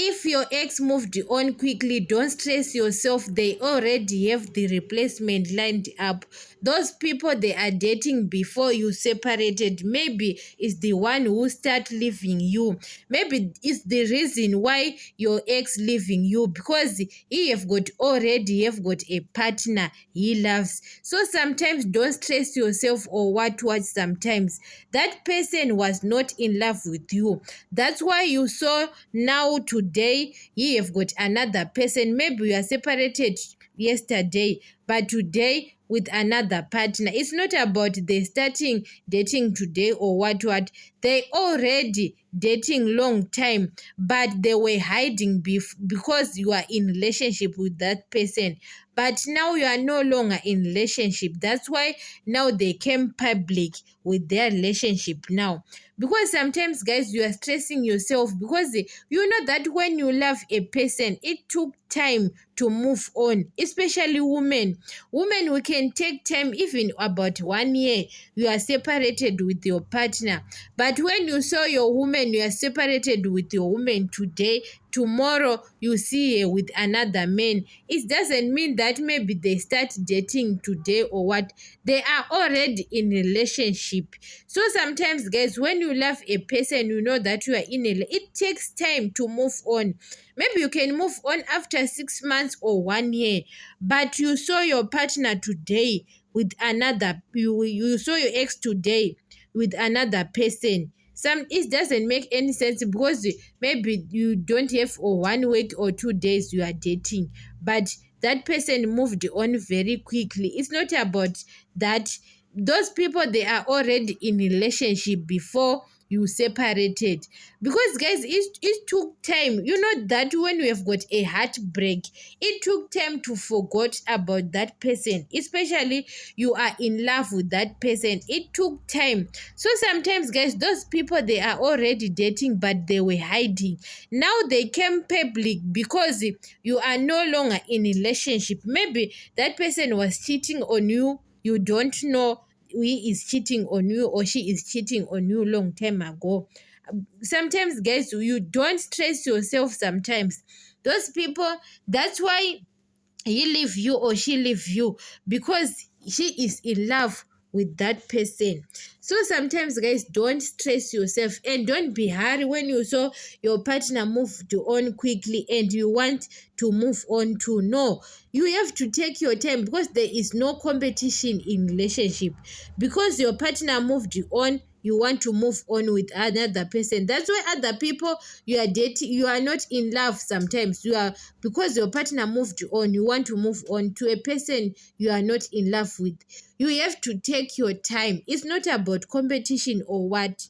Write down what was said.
If your ex moved on quickly, don't stress yourself. They already have the replacement lined up. Those people they are dating before you separated, maybe is the one who start leaving you. Maybe it's the reason why your ex leaving you, because he have got a partner he loves. So sometimes don't stress yourself or what sometimes. That person was not in love with you. That's why you saw now today he have got another person. Maybe you are separated yesterday, but today with another partner. It's not about they starting dating today or what. They already dating long time, but they were hiding because you are in relationship with that person. But now you are no longer in relationship. That's why now they came public with their relationship now. Because sometimes, guys, you are stressing yourself because you know that when you love a person, it took time to move on, especially women. Women, we can take time, even about 1 year. You are separated with your partner. But when you saw your woman, you are separated with your woman today, tomorrow you see her with another man. It doesn't mean that maybe they start dating today or what. They are already in a relationship. So sometimes, guys, when you love a person, you know that you are it takes time to move on. Maybe you can move on after 6 months or 1 year, but you saw your partner today with another. You saw your ex today with another person. It doesn't make any sense because maybe you don't have or 1 week or 2 days you are dating, but that person moved on very quickly. It's not about that. Those people, they are already in a relationship before you separated. Because, guys, it took time. You know that when we have got a heartbreak, it took time to forget about that person, especially you are in love with that person. It took time. So sometimes, guys, those people, they are already dating, but they were hiding. Now they came public because you are no longer in a relationship. Maybe that person was cheating on you. You don't know he is cheating on you or she is cheating on you long time ago. Sometimes, guys, you don't stress yourself sometimes. Those people, that's why he leave you or she leave you, because she is in love with that person. So sometimes, guys, don't stress yourself and don't be hurry when you saw your partner moved on quickly and you want to move on too. No, you have to take your time because there is no competition in relationship. Because your partner moved on, you want to move on with another person. That's why other people you are dating, you are not in love. Sometimes you are, because your partner moved on, you want to move on to a person you are not in love with. You have to take your time. It's not about competition or what.